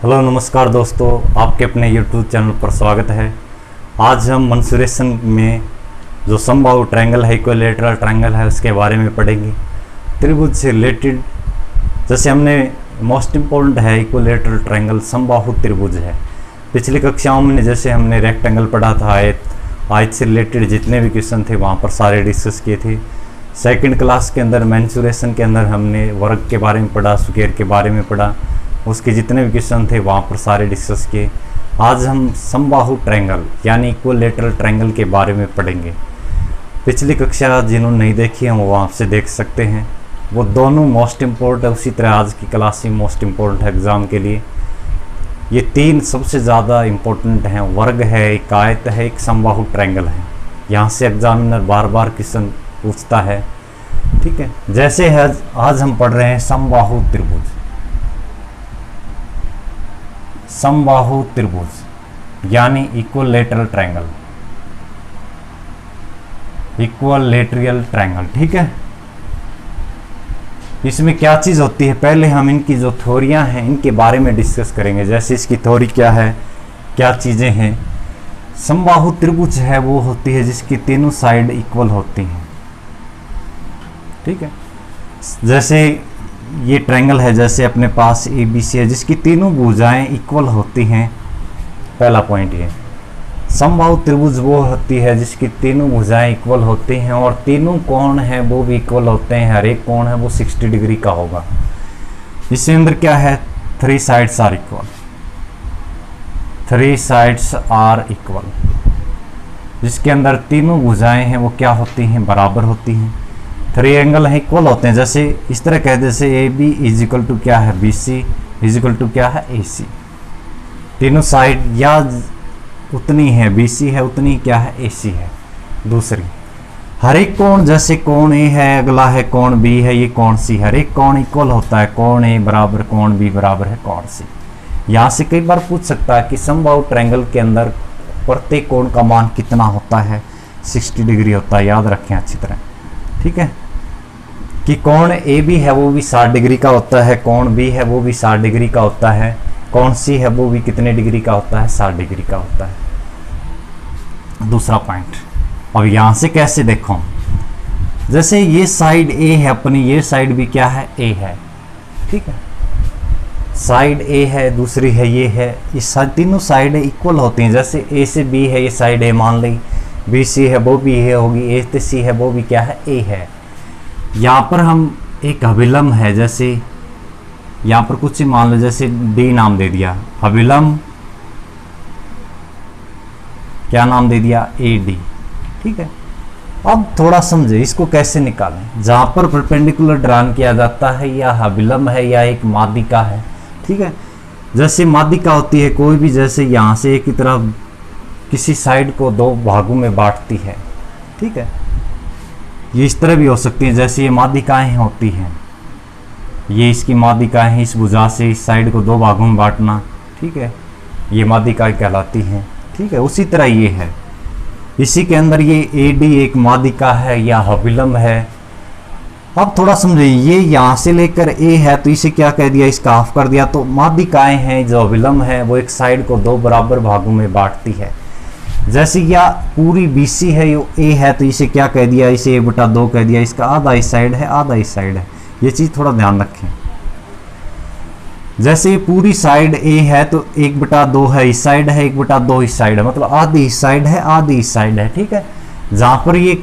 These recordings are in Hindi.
हेलो नमस्कार दोस्तों, आपके अपने यूट्यूब चैनल पर स्वागत है। आज हम मेंसुरेशन में जो समबाहु ट्रायंगल है, इक्विलैटरल ट्रायंगल है, उसके बारे में पढ़ेंगे। त्रिभुज से रिलेटेड जैसे हमने मोस्ट इम्पोर्टेंट है इक्विलैटरल ट्रायंगल, समबाहु त्रिभुज है। पिछली कक्षाओं में जैसे हमने रेक्टेंगल पढ़ा था, आयत से रिलेटेड जितने भी क्वेश्चन थे वहाँ पर सारे डिस्कस किए थे। सेकंड क्लास के अंदर मेंसुरेशन के अंदर हमने वर्ग के बारे में पढ़ा, स्क्वायर के बारे में पढ़ा, उसके जितने भी क्वेश्चन थे वहाँ पर सारे डिस्कस किए। आज हम समबाहु ट्रायंगल यानी इक्विलैटरल ट्रायंगल के बारे में पढ़ेंगे। पिछली कक्षा जिन्होंने नहीं देखी है वो वहाँ से देख सकते हैं। वो दोनों मोस्ट इम्पोर्टेंट है, उसी तरह आज की क्लास ही मोस्ट इम्पोर्टेंट है एग्ज़ाम के लिए। ये तीन सबसे ज़्यादा इम्पोर्टेंट हैं, वर्ग है, एक आयत है, एक समबाहु ट्रायंगल है। यहाँ से एग्जामिनर बार बार क्वेश्चन पूछता है, ठीक है। जैसे है आज हम पढ़ रहे हैं समबाहु त्रिभुज। समबाहु त्रिभुज यानी इक्विलैटरल ट्रायंगल, इक्विलैटरल ट्रायंगल, ठीक है। इसमें क्या चीज़ होती है, पहले हम इनकी जो थ्योरियां हैं इनके बारे में डिस्कस करेंगे। जैसे इसकी थ्योरी क्या है, क्या चीज़ें हैं। समबाहु त्रिभुज है वो होती है जिसकी तीनों साइड इक्वल होती हैं, ठीक है। जैसे ये ट्रायंगल है, जैसे अपने पास ABC है जिसकी तीनों भुजाएं इक्वल होती हैं। पहला पॉइंट ये। समबाहु त्रिभुज वो होती है जिसकी तीनों भुजाएं इक्वल होती हैं और तीनों कोण हैं वो भी इक्वल होते हैं। हर एक कोण है वो 60 डिग्री का होगा। इसके अंदर क्या है, 3 sides are equal, 3 sides are equal, जिसके अंदर तीनों भुजाएं हैं वो क्या होती हैं, बराबर होती हैं। ट्रायंगल है, इक्वल होते हैं। जैसे इस तरह कह, जैसे AB इज इक्वल टू क्या है, BC इज इक्वल टू क्या है, AC। तीनों साइड या उतनी है, BC है उतनी क्या है, AC है। दूसरी, हर एक कोण, जैसे कोण A है, अगला है कोण B है, ये कोण C, हर एक कोण इक्वल होता है। कोण A बराबर कोण B बराबर है कोण C। यहाँ से कई बार पूछ सकता है कि समबाहु ट्रायंगल के अंदर प्रत्येक कोण का मान कितना होता है, 60 डिग्री होता है। याद रखें अच्छी तरह, ठीक है, कि कोण AB है वो भी 60 डिग्री का होता है, कोण B है वो भी 60 डिग्री का होता है, कोण C है वो भी कितने डिग्री का होता है, 60 डिग्री का होता है। दूसरा पॉइंट, अब यहाँ से कैसे देखो, जैसे ये साइड A है अपनी, ये साइड भी क्या है, A है, ठीक है। साइड A है, दूसरी है ये है, इस तीनों साइड इक्वल होती हैं। जैसे A से B है, ये साइड A मान ली, BC है वो भी है होगी, A से C है वो भी क्या है, A है। यहाँ पर हम एक अभिलंब है, जैसे यहाँ पर कुछ ही मान लो, जैसे D नाम दे दिया, अभिलंब क्या नाम दे दिया, AD, ठीक है। अब थोड़ा समझे इसको कैसे निकालें। जहाँ पर परपेंडिकुलर ड्रान किया जाता है या अभिलंब है या एक माध्यिका है, ठीक है। जैसे माध्यिका होती है कोई भी, जैसे यहाँ से एक की तरफ किसी साइड को 2 भागों में बांटती है, ठीक है। ये इस तरह भी हो सकती है, जैसे ये माध्यिकाएं होती हैं, ये इसकी माध्यिकाएं हैं, इस भुजा से इस साइड को 2 भागों में बांटना, ठीक है, ये माध्यिकाएं कहलाती हैं, ठीक है। उसी तरह ये है, इसी के अंदर ये AD एक माध्यिका है या अभिलंब है। अब थोड़ा समझिए, ये यहाँ से लेकर A है तो इसे क्या कह दिया, इसका हाफ कर दिया। तो माध्यिकाएं हैं, जो अभिलंब है वो एक साइड को 2 बराबर भागों में बांटती है। जैसे या पूरी BC है, ये A है तो इसे क्या कह दिया, इसे A/2 कह दिया। इसका आधा इस साइड है, आधा इस साइड है। ये चीज़ थोड़ा ध्यान रखें। जैसे ये पूरी साइड A है तो 1/2 है इस साइड है, 1/2 इस साइड है, मतलब आधी इस साइड है, आधी इस साइड है, ठीक है। जहाँ पर ये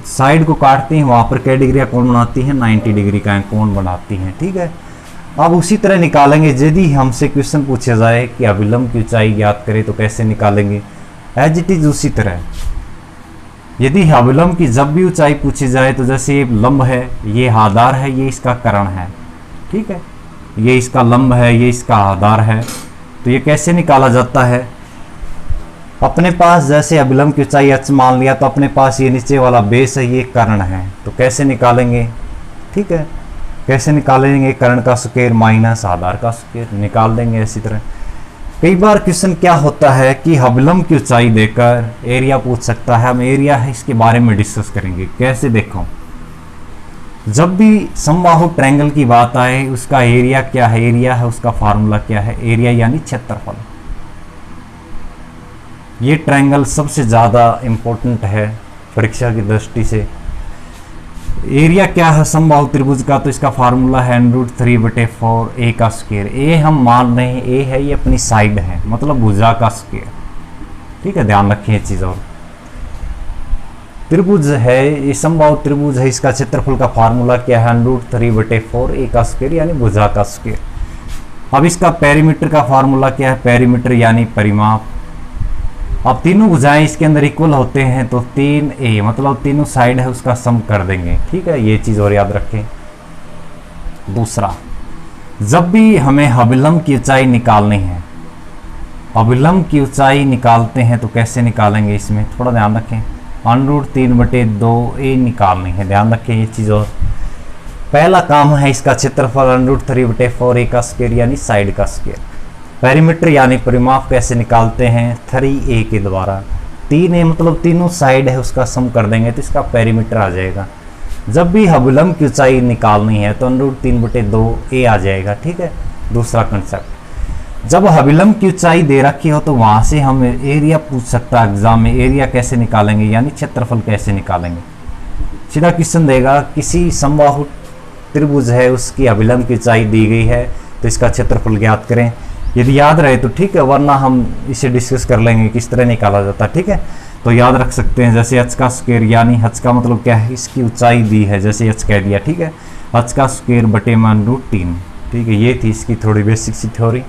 साइड को काटती हैं वहाँ पर क्या डिग्री का कोण बनाती हैं, 90 डिग्री का कोण बनाती हैं, ठीक है। अब उसी तरह निकालेंगे। यदि हमसे क्वेश्चन पूछा जाए कि अभिलंब की ऊंचाई ज्ञात करें तो कैसे निकालेंगे, एज इट इज उसी तरह। यदि अभिलंब की जब भी ऊंचाई पूछी जाए तो जैसे ये लंब है, ये आधार है, ये इसका कर्ण है, ठीक है, ये इसका लंब है, ये इसका आधार है, तो ये कैसे निकाला जाता है। अपने पास जैसे अभिलंब की ऊंचाई h मान लिया तो अपने पास ये नीचे वाला बेस है, ये कर्ण है, तो कैसे निकालेंगे, ठीक है। कैसे निकालेंगे, कर्ण का स्क्वायर माइनस आधार का स्क्वायर निकाल देंगे। इसी तरह कई बार क्वेश्चन क्या होता है कि अभिलंब की ऊंचाई देकर एरिया पूछ सकता है। हम एरिया है इसके बारे में डिस्कस करेंगे। कैसे देखो, जब भी समबाहु ट्रायंगल की बात आए, उसका एरिया क्या है, एरिया है उसका फार्मूला क्या है, एरिया यानी क्षेत्रफल। ये ट्रायंगल सबसे ज़्यादा इंपॉर्टेंट है परीक्षा की दृष्टि से। एरिया क्या है समबाहु त्रिभुज का, तो इसका फार्मूला है √3/4 a का स्क्वायर। ए हम मान रहे हैं ए है, ये अपनी साइड है, मतलब भुजा का स्क्वायर। ठीक है, ध्यान रखें ये चीज़। और त्रिभुज है, ये समबाहु त्रिभुज है, इसका क्षेत्रफल का फार्मूला क्या है, √3/4 a का स्क्वायर यानी भुजा का स्क्वायर। अब इसका पेरीमीटर का फार्मूला क्या है, पेरीमीटर यानी परिमाप। अब तीनों भुजाएं इसके अंदर इक्वल होते हैं, तो 3a मतलब तीनों साइड है उसका सम कर देंगे। ठीक है, ये चीज़ और याद रखें। दूसरा, जब भी हमें अभिलंब की ऊंचाई निकालनी है, अभिलंब की ऊंचाई निकालते हैं तो कैसे निकालेंगे, इसमें थोड़ा ध्यान रखें। √3/2a निकालनी है, ध्यान रखें ये चीज़। और पहला काम है इसका क्षेत्रफल √3/4 a का स्क्वायर यानी साइड का स्क्वायर। पेरीमीटर यानी परिमाप कैसे निकालते हैं, 3a के द्वारा। 3a मतलब तीनों साइड है उसका सम कर देंगे तो इसका पेरीमीटर आ जाएगा। जब भी अभिलंब की ऊंचाई निकालनी है तो √3/2a आ जाएगा। ठीक है, दूसरा कंसेप्ट, जब अभिलंब की ऊंचाई दे रखी हो तो वहां से हम एरिया पूछ सकता है एग्जाम में। एरिया कैसे निकालेंगे यानी क्षेत्रफल कैसे निकालेंगे। सीधा क्वेश्चन देगा, किसी समबाहु त्रिभुज है उसकी अभिलंब की ऊंचाई दी गई है तो इसका क्षेत्रफल ज्ञात करें। यदि याद रहे तो ठीक है, वरना हम इसे डिस्कस कर लेंगे किस तरह निकाला जाता है। ठीक है, तो याद रख सकते हैं, जैसे h का स्क्वायर यानी h का मतलब क्या है, इसकी ऊंचाई दी है, जैसे h कह दिया। ठीक है, h का स्क्वायर बटे मान √3। ठीक है, ये थी इसकी थोड़ी बेसिक सी थ्योरी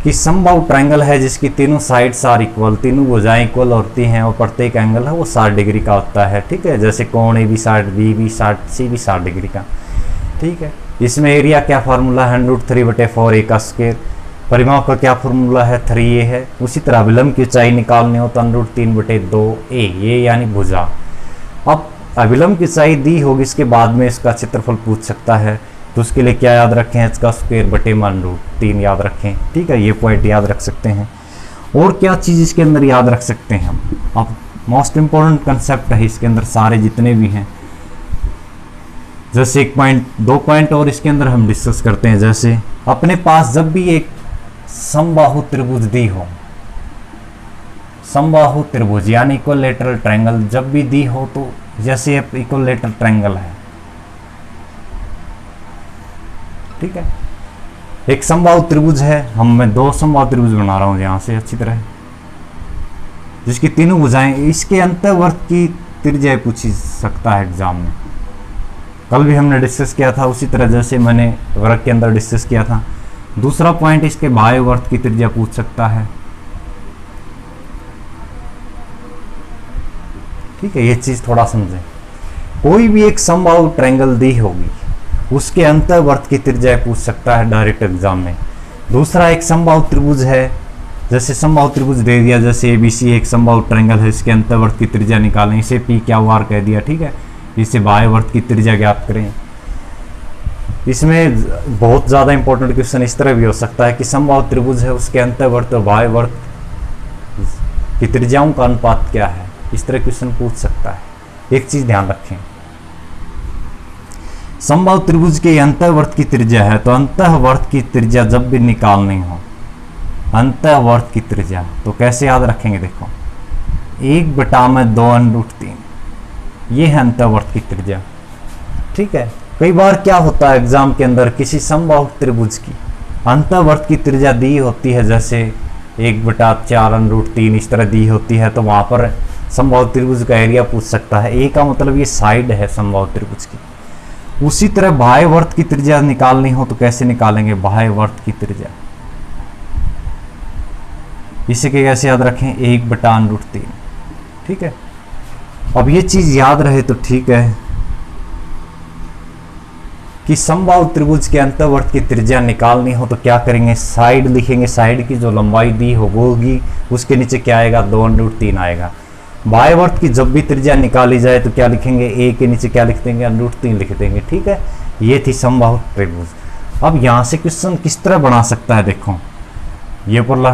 कि समबाहु ट्रायंगल है जिसकी तीनों साइड्स आर इक्वल, तीनों भुजाएं इक्वल होती हैं और प्रत्येक एंगल है वो 60 डिग्री का होता है। ठीक है, जैसे कोण ए भी 60, बी भी 60, सी भी 60 डिग्री का। ठीक है, इसमें एरिया क्या फार्मूला है, √3/4 a का स्क्वायर। परिमाप का क्या फार्मूला है, 3a है। उसी तरह अभिलंब की ऊंचाई निकालनी हो तो √3/2a, ये यानी भुजा। अब अभिलंब की ऊंचाई दी होगी, इसके बाद में इसका क्षेत्रफल पूछ सकता है, तो उसके लिए क्या याद रखें, h का स्क्वायर बटे मान √3 याद रखें। ठीक है, ये पॉइंट याद रख सकते हैं। और क्या चीज़ इसके अंदर याद रख सकते हैं हम, अब मोस्ट इंपॉर्टेंट कंसेप्ट है इसके अंदर सारे जितने भी हैं। जैसे 1 पॉइंट 2 पॉइंट और इसके अंदर हम डिस्कस करते हैं। जैसे अपने पास जब भी एक समबाहु त्रिभुज दी हो, समबाहु त्रिभुज यानी इक्विलैटरल ट्रायंगल जब भी दी हो, तो जैसे इक्विलैटरल ट्रायंगल है। ठीक है, एक समबाहु त्रिभुज है, मैं 2 समबाहु त्रिभुज बना रहा हूं यहां से अच्छी तरह, जिसकी तीनों भुजाएं, इसके अंतःवर्त की त्रिज्या पूछी सकता है एग्जाम में। कल भी हमने डिस्कस किया था, उसी तरह जैसे मैंने वर्ग के अंदर डिस्कस किया था। दूसरा पॉइंट, इसके बाह्यवर्त की त्रिज्या पूछ सकता है। ठीक है, ये चीज थोड़ा समझें। कोई भी एक समबाहु ट्रायंगल दी होगी, उसके अंतःवर्त की त्रिज्या पूछ सकता है डायरेक्ट एग्जाम में। दूसरा, एक समबाहु त्रिभुज है, जैसे समबाहु त्रिभुज दे दिया, जैसे ABC एक समबाहु ट्रायंगल है, इसके अंतःवर्त की त्रिज्या निकालें, इसे PQR कह दिया। ठीक है, इसे बाह्यवर्त की त्रिज्या ज्ञात करें। इसमें बहुत ज़्यादा इंपॉर्टेंट क्वेश्चन इस तरह भी हो सकता है कि समबाहु त्रिभुज है, उसके अंतःवर्त और बाह्यवर्त की त्रिज्याओं का अनुपात क्या है, इस तरह क्वेश्चन पूछ सकता है। एक चीज़ ध्यान रखें, समबाहु त्रिभुज के अंतःवर्त की त्रिज्या है, तो अंतःवर्त की त्रिज्या जब भी निकालनी हो, अंतःवर्त की त्रिज्या तो कैसे याद रखेंगे, देखो 1/2√3, ये है अंतःवर्त की त्रिज्या। ठीक है, कई बार क्या होता है एग्जाम के अंदर, किसी समबाहु त्रिभुज की अंतःवर्त की त्रिज्या दी होती है, जैसे 1/4√3 इस तरह दी होती है, तो वहां पर समबाहु त्रिभुज का एरिया पूछ सकता है। ए का मतलब ये साइड है समबाहु त्रिभुज की। उसी तरह बाह्यवर्त की त्रिज्या निकालनी हो तो कैसे निकालेंगे, बाह्यवर्त की त्रिज्या, इसे कैसे याद रखें, 1/√3। ठीक है, अब ये चीज याद रहे तो ठीक है कि समबाहु त्रिभुज के अंतःवर्त की त्रिज्या निकालनी हो तो क्या करेंगे, साइड लिखेंगे, साइड की जो लंबाई दी होगी उसके नीचे क्या आएगा, 2√3 आएगा। बाह्यवर्त की जब भी त्रिज्या निकाली जाए तो क्या लिखेंगे, ए के नीचे क्या लिख देंगे, √3 लिख देंगे। ठीक है, ये थी समबाहु त्रिभुज। अब यहां से क्वेश्चन किस तरह बना सकता है, देखो ये बोला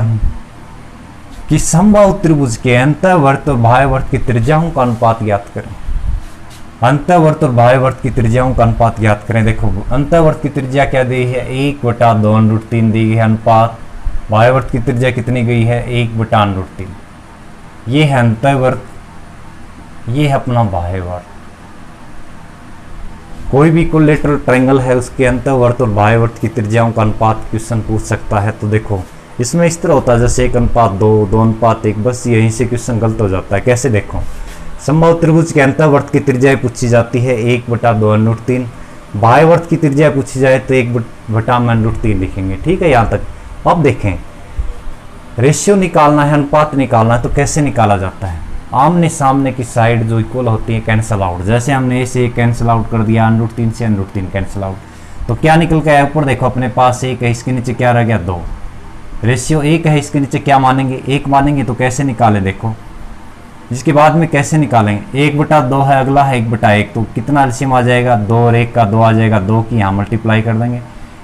कि समबाहु त्रिभुज के अंतःवर्त और बाह्यवर्त की त्रिज्याओं का अनुपात ज्ञात करें। अंतःवर्त और बाह्यवर्त की त्रिज्याओं का अनुपात ज्ञात करें। देखो अंतःवर्त की त्रिज्या क्या दी है 1/2√3 दी है अनुपात, बाह्यवर्त की त्रिज्या कितनी गई है 1/√3। ये है अंतःवर्त, ये है अपना बाह्यवर्त। कोई भी कोलेटरल ट्रायंगल है उसके अंतःवर्त और बाह्यवर्त की त्रिज्याओं का अनुपात क्वेश्चन पूछ सकता है। तो देखो इसमें इस तरह होता है जैसे 1:2, 2:1, बस यहीं से क्वेश्चन गलत हो जाता है। कैसे देखो, समबाहु त्रिभुज के अंतःवर्त की त्रिज्या पूछी जाती है 1/2√3, बाह्यवर्त की त्रिज्या पूछी जाए तो 1/√3 लिखेंगे। ठीक है यहाँ तक। अब देखें रेशियो निकालना है, अनुपात निकालना है, तो कैसे निकाला जाता है। आमने सामने की साइड जो इक्वल होती है कैंसिल आउट, जैसे हमने ए से कैंसिल आउट कर दिया, √3 से √3 कैंसिल आउट, तो क्या निकल के आया ऊपर देखो अपने पास 1 है, इसके नीचे क्या रह गया 2। रेशियो 1 है, इसके नीचे क्या मानेंगे 1 मानेंगे, तो कैसे निकालें देखो, जिसके बाद में कैसे निकालेंगे 1/2 है, अगला है 1/1, तो कितना एलसीएम आ जाएगा 2 और 1 का 2 आ जाएगा, 2 की यहाँ मल्टीप्लाई कर देंगे,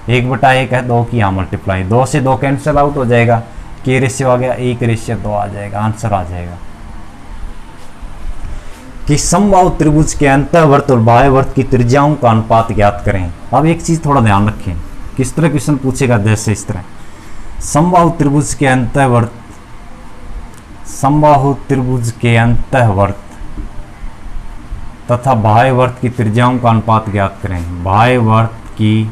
1/1 है 2 की यहाँ मल्टीप्लाई, 2 से 2 कैंसिल आउट हो जाएगा, के रेशियो आ गया 1/2 आ जाएगा, आंसर आ जाएगा। कि समबाहु त्रिभुज के अंतःवर्त और बाह्यवर्त की त्रिज्याओं का अनुपात ज्ञात करें। अब एक चीज थोड़ा ध्यान रखें, किस तरह क्वेश्चन पूछेगा, जैसे इस तरह समबाहु त्रिभुज के अंतःवर्त, समबाहु त्रिभुज के अंतःवर्त तथा बाह्यवर्त की त्रिज्याओं का अनुपात ज्ञात करें। बाह्यवर्त की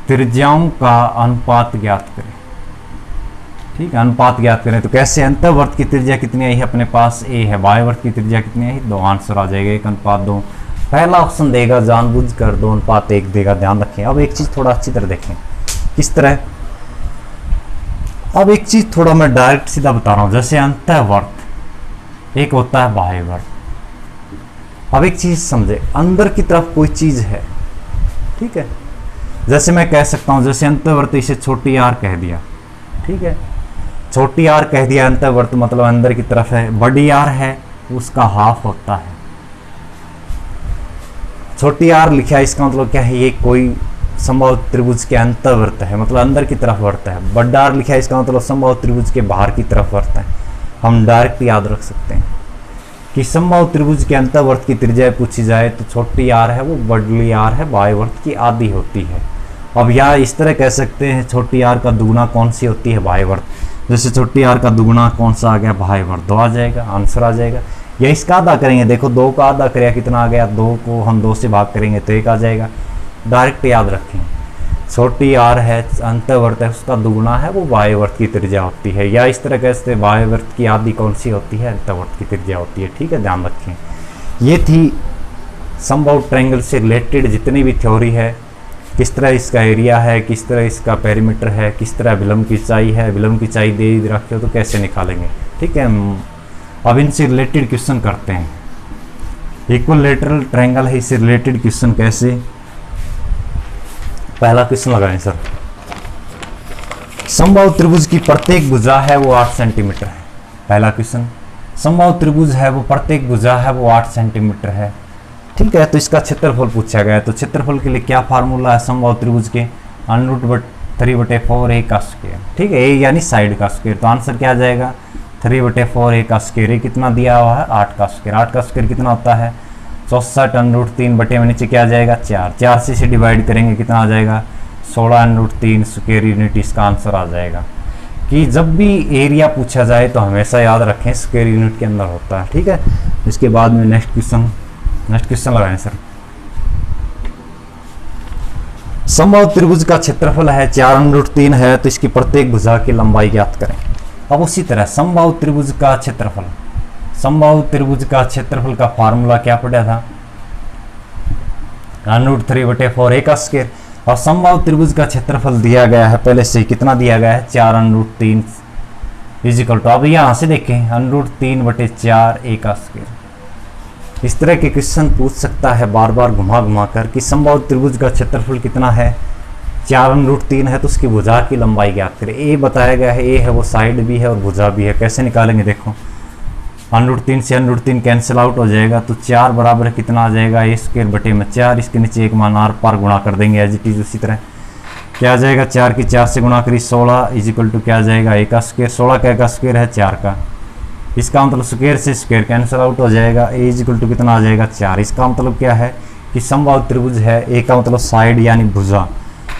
त्रिज्याओं का अनुपात ज्ञात करें। ठीक है, अनुपात ज्ञात करें तो कैसे, अंतःवर्त की त्रिज्या कितनी आई है अपने पास ए है, बाह्यवर्त की त्रिज्या कितनी आई 2, आंसर आ जाएगा 1:2। पहला ऑप्शन देगा जानबूझकर 2:1 देगा, ध्यान रखें। अब एक चीज थोड़ा अच्छी तरह देखें किस तरह, अब एक चीज थोड़ा मैं डायरेक्ट सीधा बता रहा हूं, जैसे अंतःवर्त एक होता है बाह्यवर्त। अब एक चीज समझे, अंदर की तरफ कोई चीज है, ठीक है, जैसे मैं कह सकता हूं जैसे अंतःवर्त इसे छोटी आर कह दिया, ठीक है, छोटी आर कह दिया अंतःवर्त मतलब अंदर की तरफ है, बड़ी आर है उसका हाफ होता है। छोटी आर लिखा है इसका मतलब क्या है, ये कोई समबाहु त्रिभुज के अंतःवर्त है, मतलब अंदर की तरफ वर्त है। बड़ा आर लिखा है इसका मतलब समबाहु त्रिभुज के बाहर की तरफ वर्त है। हम डायरेक्ट याद रख सकते हैं कि समबाहु त्रिभुज के अंतःवर्त की त्रिज्या पूछी जाए तो छोटी आर है वो बड़ी आर है, बाह्यवर्त की आधी होती है। अब यहाँ इस तरह कह सकते हैं छोटी आर का दुगुना कौन सी होती है, बाह्यवर्त। जैसे छोटी आर का दुगुना कौन सा आ गया, बाह्यवर्त, 2 आ जाएगा, आंसर आ जाएगा। या इसका आधा करेंगे, देखो 2 का आधा करेगा कितना आ गया, 2 को हम 2 से भाग करेंगे तो 1 आ जाएगा। डायरेक्ट याद रखें, छोटी आर है अंतःवर्त है उसका दुगुना है वो बाह्यवर्त की त्रिज्या होती है। या इस तरह कहते बाह्यवर्त की आधी कौन सी होती है, अंतःवर्त की त्रिज्या होती है। ठीक है, ध्यान रखें। ये थी समबाहु ट्रायंगल से रिलेटेड जितनी भी थ्योरी है, किस तरह इसका एरिया है, किस तरह इसका पेरीमीटर है, किस तरह विलंब की ऊंचाई है, विलंब की ऊंचाई दे रखे हो तो कैसे निकालेंगे। ठीक है, अब इनसे रिलेटेड क्वेश्चन करते हैं। इक्विलैटरल ट्रायंगल है, इससे रिलेटेड क्वेश्चन कैसे, पहला क्वेश्चन लगाएं सर। समबाहु त्रिभुज की प्रत्येक भुजा है वो 8 सेंटीमीटर है। पहला क्वेश्चन, समबाहु त्रिभुज है वो प्रत्येक भुजा है वो 8 सेंटीमीटर है। ठीक है, तो इसका क्षेत्रफल पूछा गया है, तो क्षेत्रफल के लिए क्या फार्मूला है समबाहु त्रिभुज के, √3/4 a का स्क्वायर। ठीक है, a यानी साइड का स्क्वायर, तो आंसर क्या आ जाएगा 3/4 a का स्क्वायर। ये कितना दिया हुआ है 8 का स्क्वायर। 8 का स्क्वायर कितना होता है 64 √3 बटे में नीचे क्या आ जाएगा 4, 4 से इसे डिवाइड करेंगे कितना आ जाएगा 16 √3 स्क्वायर यूनिट। इसका आंसर आ जाएगा। कि जब भी एरिया पूछा जाए तो हमेशा याद रखें स्क्वायर यूनिट के अंदर होता है। ठीक है, इसके बाद में नेक्स्ट क्वेश्चन लगाएं सर। समबाहु त्रिभुज का क्षेत्रफल है 4 √3 है, तो इसकी प्रत्येक भुजा की लंबाई ज्ञात करें। अब उसी तरह समबाहु त्रिभुज का क्षेत्रफल, समबाहु त्रिभुज का क्षेत्रफल का फार्मूला क्या पड़ा था √3/4 a का स्क्वायर। और समबाहु त्रिभुज का क्षेत्रफल दिया गया है पहले से, कितना दिया गया है 4 √3 इजिकल टू, अब यहाँ से देखें √3/4 a का स्क्वायर। इस तरह के क्वेश्चन पूछ सकता है बार बार घुमा घुमा कर कि समबाहु त्रिभुज का क्षेत्रफल कितना है 4 √3 है, तो उसकी भुजा की लंबाई ज्ञात करें। ए बताया गया है, ए है वो साइड भी है और भुजा भी है। कैसे निकालेंगे देखो, √3 से √3 कैंसिल आउट हो जाएगा, तो 4 बराबर कितना आ जाएगा a² बटे में 4, इसके नीचे एक मान आर पार गुणा कर देंगे एज इट इज। उसी तरह क्या आ जाएगा 4 की 4 से गुणा करी 16 इजिकल टू क्या आ जाएगा a का स्क्वायर। 16 का स्क्वायर है 4 का, इसका मतलब स्क्वायर से स्क्वायर कैंसिल आउट हो जाएगा, ए इज इक्वल टू कितना आ जाएगा 4। इसका मतलब क्या है कि समबाहु त्रिभुज है, ए का मतलब साइड यानी भुजा,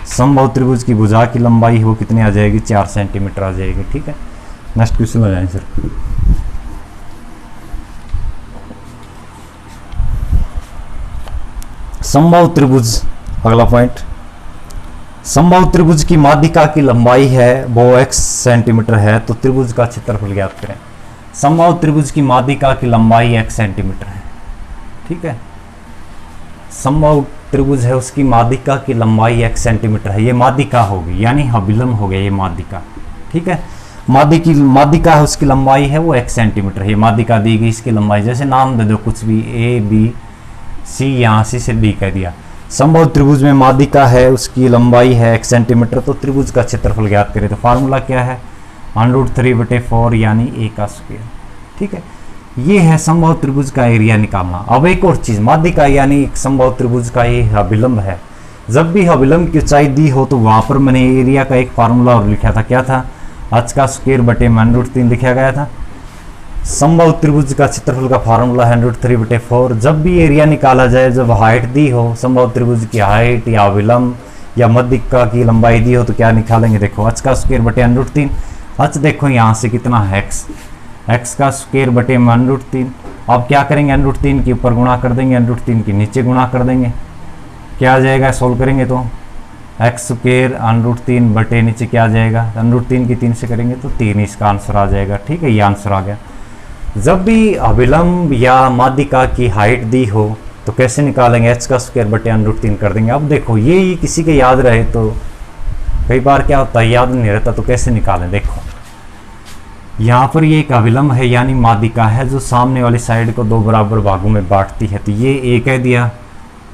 समबाहु त्रिभुज की भुजा की लंबाई वो कितनी आ जाएगी 4 सेंटीमीटर आ जाएगी। ठीक है, नेक्स्ट क्वेश्चन हो जाए सर। समबाहु त्रिभुज, अगला पॉइंट, समबाहु त्रिभुज की माध्यिका की लंबाई है वो x सेंटीमीटर है, तो त्रिभुज का क्षेत्रफल ज्ञात करें। समबाहु त्रिभुज की माध्यिका की लंबाई x सेंटीमीटर है। ठीक है, समबाहु त्रिभुज है उसकी माध्यिका की लंबाई x सेंटीमीटर है, ये माध्यिका होगी यानी अभिलंब हो गया ये माध्यिका। ठीक है, माध्यिका है उसकी लंबाई है वो x सेंटीमीटर है, ये माध्यिका दी गई, इसकी लंबाई जैसे नाम दे दो कुछ भी ए बी सी, यहाँ से डी कह दिया। समबाहु त्रिभुज में माध्यिका है उसकी लंबाई है x सेंटीमीटर, तो त्रिभुज का क्षेत्रफल ज्ञात करें। तो फार्मूला क्या है √3/4 यानी a का स्क्वायर। ठीक है, ये है समबाहु त्रिभुज का एरिया निकालना। अब एक और चीज, माध्यिका यानी समबाहु त्रिभुज का ये अभिलंब है। जब भी अभिलंब की ऊंचाई दी हो तो वहां पर मैंने एरिया का एक फार्मूला और लिखा था, क्या था, h का स्क्वायर बटे √3 लिखा गया था। समबाहु त्रिभुज का क्षेत्रफल का फार्मूला है √3/4। जब भी एरिया निकाला जाए, जब हाइट दी हो, समबाहु त्रिभुज की हाइट या अभिलंब या माध्यिका की लंबाई दी हो तो क्या निकालेंगे, देखो h का स्क्वायर बटे √3। h देखो यहाँ से कितना है x का स्क्वायर बटे √3। अब क्या करेंगे, √3 के ऊपर गुणा कर देंगे, √3 के नीचे गुणा कर देंगे, क्या आ जाएगा, सोल्व करेंगे तो x स्क्वायर √3 बटे नीचे क्या आ जाएगा, √3 की 3 से करेंगे तो 3, इसका आंसर आ जाएगा। ठीक है, ये आंसर आ गया। जब भी अभिलंब या माध्यिका की हाइट दी हो तो कैसे निकालेंगे, h का स्क्वायर बटे √3 कर देंगे। अब देखो ये किसी के याद रहे, तो कई बार क्या होता है याद नहीं रहता, तो कैसे निकालें, देखो यहाँ पर ये एक अभिलंब है यानी माध्यिका है जो सामने वाली साइड को 2 बराबर भागों में बांटती है। तो ये a कह दिया,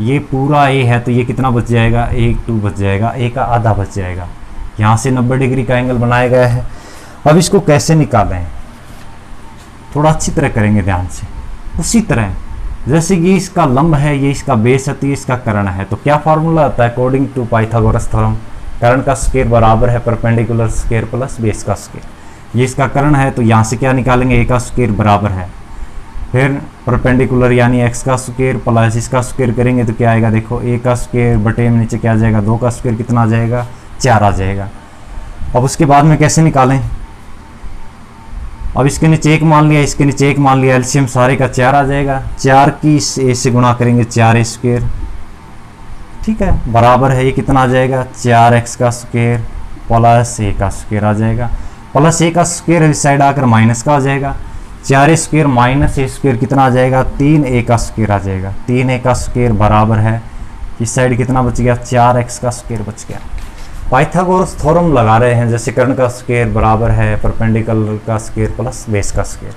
ये पूरा a है, तो ये कितना बच जाएगा, 1/2 बच जाएगा, a का आधा बच जाएगा। यहाँ से 90 डिग्री का एंगल बनाया गया है। अब इसको कैसे निकालें, थोड़ा अच्छी तरह करेंगे ध्यान से। उसी तरह जैसे कि इसका लंब है, ये इसका बेस है, तो ये इसका कर्ण है, तो क्या फार्मूला आता है अकॉर्डिंग टू पाइथागोरस थ्योरम, कर्ण का स्क्वायर बराबर है परपेंडिकुलर स्क्वायर प्लस बेस का स्क्वायर। ये इसका कर्ण है, तो यहाँ से क्या निकालेंगे, a का स्क्वायर बराबर है, फिर परपेंडिकुलर यानी x का स्क्वायर प्लस इसका स्क्वायर करेंगे तो क्या आएगा, देखो a का स्क्वायर बटे में नीचे क्या आ जाएगा, 2 का स्क्वायर कितना आ जाएगा, 4 आ जाएगा। अब उसके बाद में कैसे निकालें, अब इसके नीचे 1 मान लिया, इसके नीचे 1 मान लिया, एलसीएम सारे का 4 आ जाएगा। 4 की a से गुणा करेंगे 4a स्क्वायर, ठीक है, बराबर है ये कितना आ जाएगा, 4x का स्क्वायर प्लस a का स्क्वायर आ जाएगा, प्लस a का स्क्वायर इस साइड आकर माइनस का आ जाएगा, 4a square minus a square कितना आ जाएगा, 3a का स्क्वायर आ जाएगा। 3a का स्क्वायर बराबर है इस साइड कितना बच गया, 4x का स्क्वायर बच गया। पाइथागोरस थ्योरम लगा रहे हैं, जैसे कर्ण का स्क्वायर बराबर है परपेंडिकुलर का स्क्वायर प्लस बेस का स्क्वायर।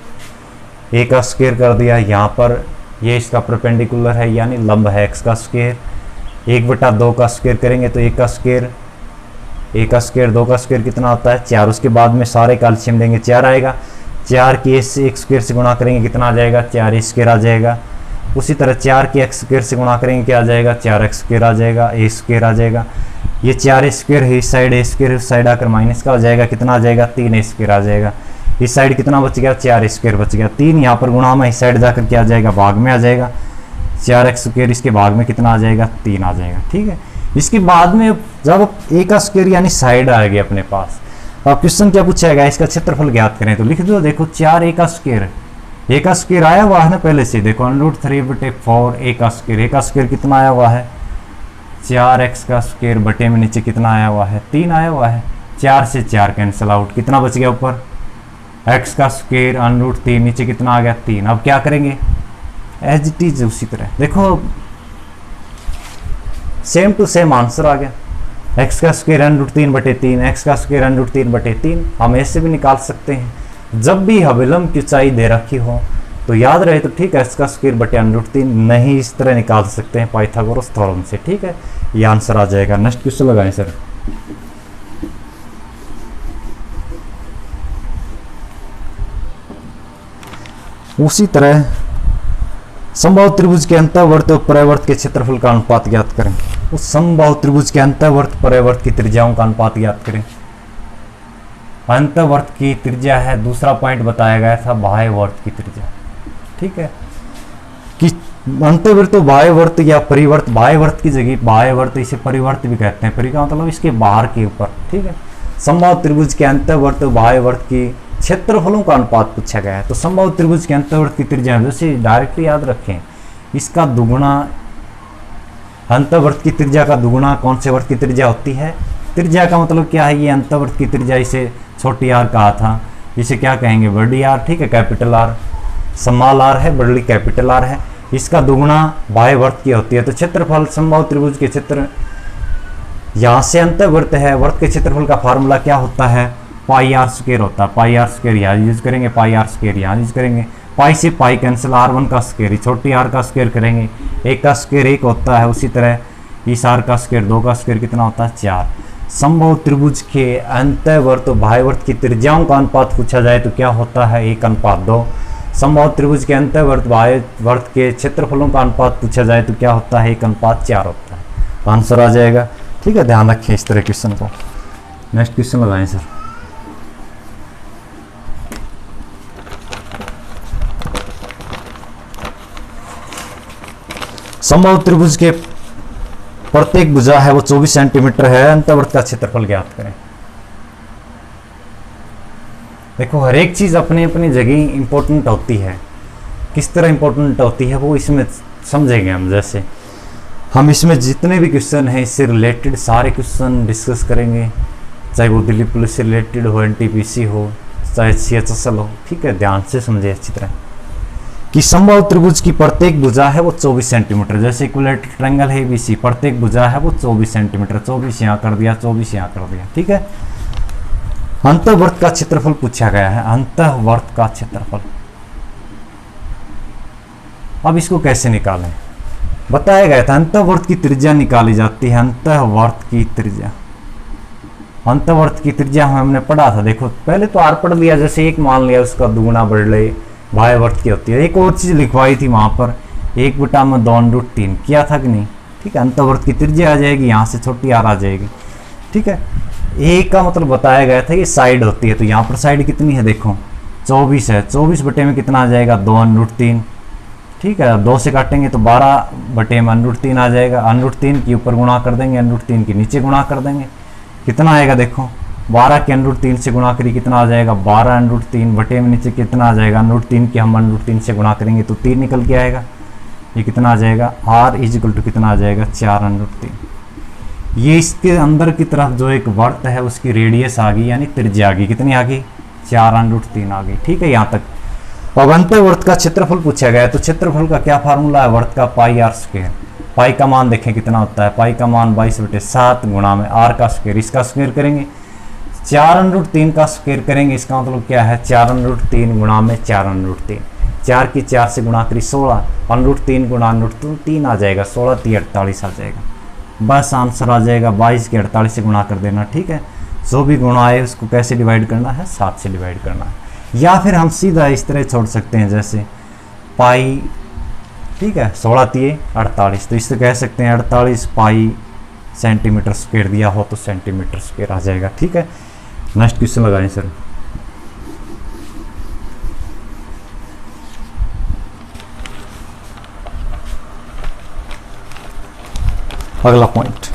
a का स्क्वायर कर दिया, यहाँ पर ये इसका परपेंडिकुलर है यानी लंब है x का स्क्वायर, 1/2 का स्क्वायर करेंगे तो a का स्क्वायर 2 का स्क्वायर कितना होता है, 4। उसके बाद में सारे का एलसीएम लेंगे 4 आएगा, 4 की एक स्क्वायर से गुणा करेंगे कितना आ जाएगा, 4a स्क्वायर आ जाएगा। उसी तरह 4 की x स्क्वायर से गुणा करेंगे क्या आ जाएगा, 4x स्क्वायर आ जाएगा, a स्क्वायर आ जाएगा। ये 4a स्क्वायर है, इस साइड a स्क्वायर इस साइड आकर माइनस का हो जाएगा, कितना आ जाएगा, 3a स्क्वायर आ जाएगा। इस साइड कितना बच गया, 4a स्क्वायर बच गया। 3 यहाँ पर गुणा में इस साइड जाकर क्या आ जाएगा, भाग में आ जाएगा, 4x स्क्वायर इसके भाग में कितना आ जाएगा, 3 आ जाएगा। ठीक है, इसके बाद में जब a का स्क्वायर यानी साइड आ गया अपने पास, अब क्वेश्चन क्या पूछाएगा, इसका क्षेत्रफल ज्ञात करें, तो लिख दो, देखो 4a का स्क्वायर, a का स्क्वायर आया हुआ है ना पहले से, देखो √3/4 a का स्क्वायर कितना आया हुआ है, 4x का स्क्वायर बटे में नीचे कितना आया हुआ है, 3 आया हुआ है। 4 से 4 कैंसिल आउट, कितना बच गया ऊपर, x का स्क्वायर √3 नीचे कितना आ गया, 3। अब क्या करेंगे, एज इट इज उसी तरह, देखो सेम टू सेम आंसर आ गया, x का स्क्वायर √3/3, x का स्क्वायर √3/3। हम ऐसे भी निकाल सकते हैं, जब भी अभिलंब की ऊंचाई दे रखी हो तो याद रहे तो ठीक है, x का स्क्वायर बटे √3 नहीं इस तरह निकाल सकते हैं पाइथागोरस थ्योरम से। ठीक है, ये आंसर आ जाएगा। नेक्स्ट क्वेश्चन लगाएं सर। उसी तरह समबाहु त्रिभुज के अंतःवर्त और परावर्त के क्षेत्रफल का अनुपात ज्ञात करें। उस समबाहु त्रिभुज के अंतःवर्त परावर्त की त्रिज्याओं का अनुपात ज्ञात करें। अंतवर्त की त्रिज्या है, दूसरा पॉइंट बताया गया था बाह्य वर्त की त्रिज्या। ठीक है, कि अंतर्वृत्त बाह्य वर्त या परिवर्त, बाह्य वर्त की जगह बाह्य वर्त, इसे परिवर्त भी कहते हैं, परि का मतलब इसके बाहर के ऊपर। ठीक है, समबाहु त्रिभुज के अंतर्वर्त बाह्य वर्त की क्षेत्रफलों का अनुपात पूछा गया है। तो समबाहु त्रिभुज के अंतर्वर्त की त्रिज्या जैसे डायरेक्टली याद रखें, इसका दुगुना, अंतर्वर्त की त्रिज्या का दुगुना कौन से वर्त की त्रिज्या होती है? त्रिज्या का मतलब क्या है? ये अंतर्वर्त की त्रिज्या, इसे छोटी आर कहा था, इसे क्या कहेंगे? बड़ी आर। ठीक है, कैपिटल आर स्मॉल आर है, बड़ी कैपिटल आर है। इसका दुगुना बाह्य वर्त की होती है। तो क्षेत्रफल समबाहु त्रिभुज के क्षेत्र, यहाँ से अंतर्वर्त है, वर्त के क्षेत्रफल का फार्मूला क्या होता है? पाई आर स्क्वायर होता है। पाई आर स्क्वायर यहाँ यूज करेंगे, पाई आर स्क्वायर यहाँ यूज करेंगे। पाई से पाई कैंसिल, R1 का स्क्वायर, छोटी आर का स्क्वायर करेंगे, एक का स्क्वायर एक होता है, उसी तरह इस आर का स्क्वायर, दो का स्क्वायर कितना होता है? 4। समबाहु त्रिभुज के अंतर्वर्त बाह्यवर्त की त्रिज्याओं का अनुपात पूछा जाए तो क्या होता है? 1:2। समबाहु त्रिभुज के अंतर्वर्त बाह्यवर्त के क्षेत्रफलों का अनुपात पूछा जाए तो क्या होता है? 1:4 होता है। आंसर आ जाएगा। ठीक है, ध्यान रखें इस तरह क्वेश्चन को। नेक्स्ट क्वेश्चन लगाएं सर। समबाहु त्रिभुज के प्रत्येक भुजा है वो 24 सेंटीमीटर है, अंतर्वर्त का क्षेत्रफल ज्ञात करें। देखो, हर एक चीज अपनी अपनी जगह इंपॉर्टेंट होती है। किस तरह इंपॉर्टेंट होती है वो इसमें समझेंगे हम। जैसे हम इसमें जितने भी क्वेश्चन हैं इससे रिलेटेड सारे क्वेश्चन डिस्कस करेंगे, चाहे वो दिल्ली पुलिस से रिलेटेड हो, NTPC हो, चाहे CHSL हो। ठीक है, ध्यान से समझे अच्छी तरह कि समबाहु त्रिभुज की प्रत्येक भुजा है वो 24 सेंटीमीटर। जैसे इक्विलेटरल ट्रायंगल है ABC, प्रत्येक भुजा है वो 24 सेंटीमीटर। 24 यहाँ कर दिया, 24 यहाँ कर दिया। ठीक है, अंतर्वर्त का क्षेत्रफल पूछा गया है, अंतर्वर्त का क्षेत्रफल। अब इसको कैसे निकालें? बताया गया था अंतर्वर्त की त्रिज्या निकाली जाती है। अंतर्वर्त की त्रिज्या, अंतर्वर्त की त्रिज्या हमने पढ़ा था। देखो, पहले तो आर पढ़ लिया, जैसे एक मान लिया, उसका दुगुना बढ़ ले बाह्यवर्त की होती है। एक और चीज लिखवाई थी वहां पर, 1/2√3 किया था कि नहीं? ठीक है, अंतर्वर्त की त्रिज्या आ जाएगी, यहाँ से छोटी आर आ जाएगी। ठीक है, ए का मतलब बताया गया था ये साइड होती है, तो यहाँ पर साइड कितनी है? देखो 24 है, 24 बटे में कितना आ जाएगा? 2√3। ठीक है, 2 से काटेंगे तो 12 बटे में √3 आ जाएगा। √3 के ऊपर गुणा कर देंगे, √3 के नीचे गुणा कर देंगे, कितना आएगा? देखो 12 के √3 से गुणा करिए, कितना आ जाएगा? 12√3 बटे में नीचे कितना आ जाएगा? √3 के हम √3 से गुणा करेंगे तो 3 निकल के आएगा। ये कितना आ जाएगा? R = कितना आ जाएगा? 4√3। ये इसके अंदर की तरफ जो एक वर्त है उसकी रेडियस आ गई, यानी त्रिज्या आ गई। कितनी आ गई? 4√3 आ गई। ठीक है, यहाँ तक। अब अंतर्वर्त का क्षेत्रफल पूछा गया है, तो क्षेत्रफल का क्या फार्मूला है? वर्त का पाई आर स्क्वायर। पाई का मान देखें कितना होता है? पाई का मान 22/7 गुणा में आर का स्क्वायर, इसका स्क्वायर करेंगे, 4√3 का स्क्वायर करेंगे। इसका मतलब क्या है? 4√3 गुणा में 4√3, 4 की 4 से गुणा करी 16, √3 गुणा √3 आ जाएगा, 16 × 48 आ जाएगा। बस आंसर आ जाएगा। 22 के 48 से गुणा कर देना। ठीक है, जो भी गुणा है उसको कैसे डिवाइड करना है? 7 से डिवाइड करना है। या फिर हम सीधा इस तरह छोड़ सकते हैं, जैसे पाई, ठीक है, 16 × 48, तो इससे कह सकते हैं 48 पाई सेंटीमीटर स्क्वायर दिया हो तो सेंटीमीटर स्क्वायर आ जाएगा। ठीक है, नेक्स्ट क्वेश्चन लगाएं सर। अगला पॉइंट,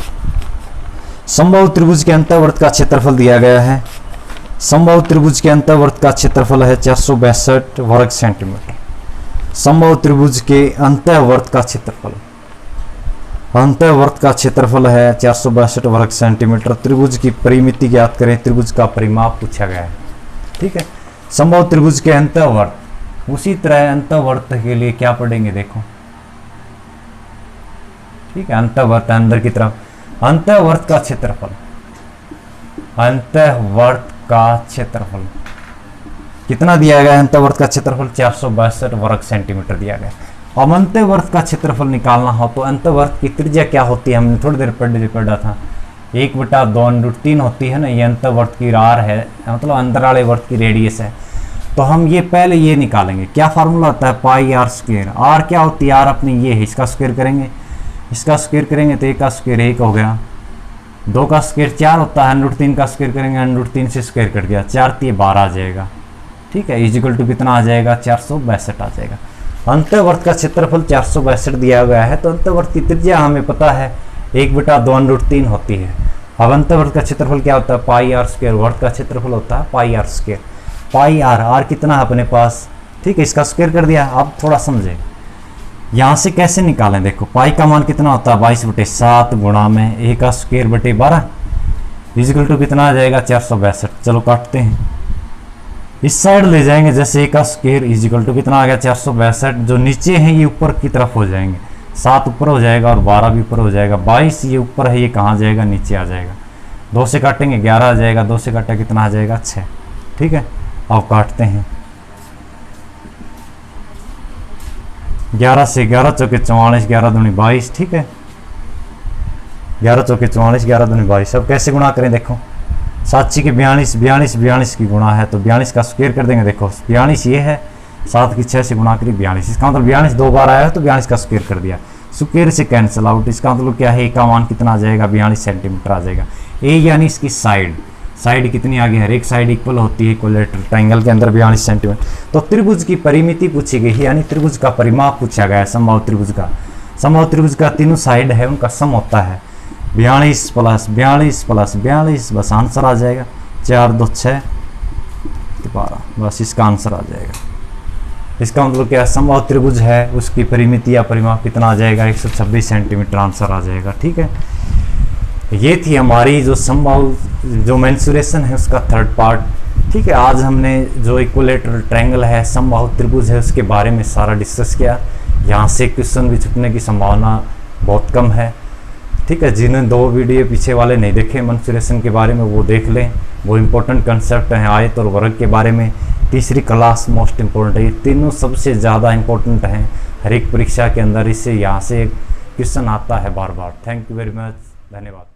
समबाहु त्रिभुज के अंतर्वर्त का क्षेत्रफल दिया गया है। समबाहु त्रिभुज के अंतर्वर्त का क्षेत्रफल है 462 वर्ग सेंटीमीटर। समबाहु त्रिभुज के अंतर्वर्त का क्षेत्रफल, अंतर्वर्त का क्षेत्रफल है 462 वर्ग सेंटीमीटर। त्रिभुज की परिमिति ज्ञात करें। त्रिभुज का परिमाप पूछा गया है। ठीक है, समबाहु त्रिभुज के अंतर्वर्त, उसी तरह अंतर्वर्त के लिए क्या पढ़ेंगे? देखो, ठीक है, अंतर्वर्त अंदर की तरफ, अंतर्वर्त का क्षेत्रफल, अंतर्वर्त का क्षेत्रफल कितना दिया गया है? अंतर्वर्त का क्षेत्रफल 462 वर्ग सेंटीमीटर दिया गया। अब अंतर्वर्त का क्षेत्रफल निकालना हो तो अंतर्वर्त की त्रिज्या क्या होती है? हमने थोड़ी देर पहले पढ़ा था, 1/2√3 होती है ना, ये अंतर्वर्त की आर है, मतलब अंतराले वर्त की रेडियस है। तो हम ये पहले ये निकालेंगे। क्या फार्मूला होता है? पाई आर स्क्वायर। आर क्या होती है? आर अपनी ये है, इसका स्क्वायर करेंगे, इसका स्क्वायर करेंगे तो 1 का स्क्वायर 1 हो गया, 2 का स्क्वायर 4 होता है, √3 का स्क्वायर करेंगे, √3 से स्क्वायर कट गया, 4 × 12 आ जाएगा। ठीक है, इजिकल टू कितना आ जाएगा, 462 आ जाएगा। अंतःवर्त का क्षेत्रफल 462 दिया गया है, तो अंतःवर्त की त्रिज्या हमें पता है 1/2 √3 होती है। अब अंतःवर्त का क्षेत्रफल क्या होता है, πr²। वर्त का क्षेत्रफल होता है πr²। πr, r कितना है अपने पास, ठीक है, इसका स्क्वायर कर दिया। अब थोड़ा समझे यहाँ से कैसे निकालें, देखो पाई का मान कितना होता है, 22/7 गुणा में a का स्क्वायर बटे 12 इजिकल टू कितना आ जाएगा, 462। चलो काटते हैं, इस साइड ले जाएंगे, जैसे a का स्क्वायर इजिकल टू कितना आ गया, 462। जो नीचे हैं ये ऊपर की तरफ हो जाएंगे, 7 ऊपर हो जाएगा और 12 भी ऊपर हो जाएगा। 22 ये ऊपर है, ये कहाँ जाएगा, नीचे आ जाएगा। 2 से काटेंगे 11 आ जाएगा, 2 से काटा कितना आ जाएगा, 6। ठीक है, अब काटते हैं, 11 से 11 चौके 44, 11 दूनी 22। ठीक है, 11 चौके 44, 11 दूनी 22। अब कैसे गुणा करें, देखो 7 के 42, 42 42 की गुणा है, तो 42 का स्क्वायर कर देंगे। देखो 42 ये है, 7 की 6 से गुणा करी 42, इसका मतलब 42 2 बार आया है, तो 42 का स्क्वायर कर दिया, स्क्वायर से कैंसिल आउट। इसका मतलब क्या है, a का मान कितना आ जाएगा, 42 सेंटीमीटर आ जाएगा। a यानी इसकी साइड कितनी आगे है, हर एक साइड इक्वल होती है इक्विलेटरल ट्रायंगल के अंदर 42 सेंटीमीटर। तो त्रिभुज की परिमिति पूछी गई है, यानी त्रिभुज का परिमाप पूछा गया है। समबाहु त्रिभुज का तीनों साइड है, उनका सम होता है 42 + 42 + 42, बस आंसर आ जाएगा 4 2 6 12, बस इसका आंसर आ जाएगा। इसका मतलब क्या, समबाहु त्रिभुज है, उसकी परिमिति या परिमाप कितना आ जाएगा, 126 सेंटीमीटर आंसर आ जाएगा। ठीक है, ये थी हमारी जो समबाहु जो मेंसुरेशन है उसका 3rd पार्ट। ठीक है, आज हमने जो इक्विलेटरल ट्रायंगल है, समबाहु त्रिभुज है, उसके बारे में सारा डिस्कस किया। यहाँ से क्वेश्चन भी छूटने की संभावना बहुत कम है। ठीक है, जिन्हें 2 वीडियो पीछे वाले नहीं देखे मेंसुरेशन के बारे में, वो देख लें, वो इम्पोर्टेंट कंसेप्ट हैं। आयत और वर्ग के बारे में तीसरी क्लास मोस्ट इम्पोर्टेंट है, ये तीनों सबसे ज़्यादा इम्पोर्टेंट हैं हर एक परीक्षा के अंदर। इससे यहाँ से क्वेश्चन आता है बार बार। थैंक यू वेरी मच, धन्यवाद।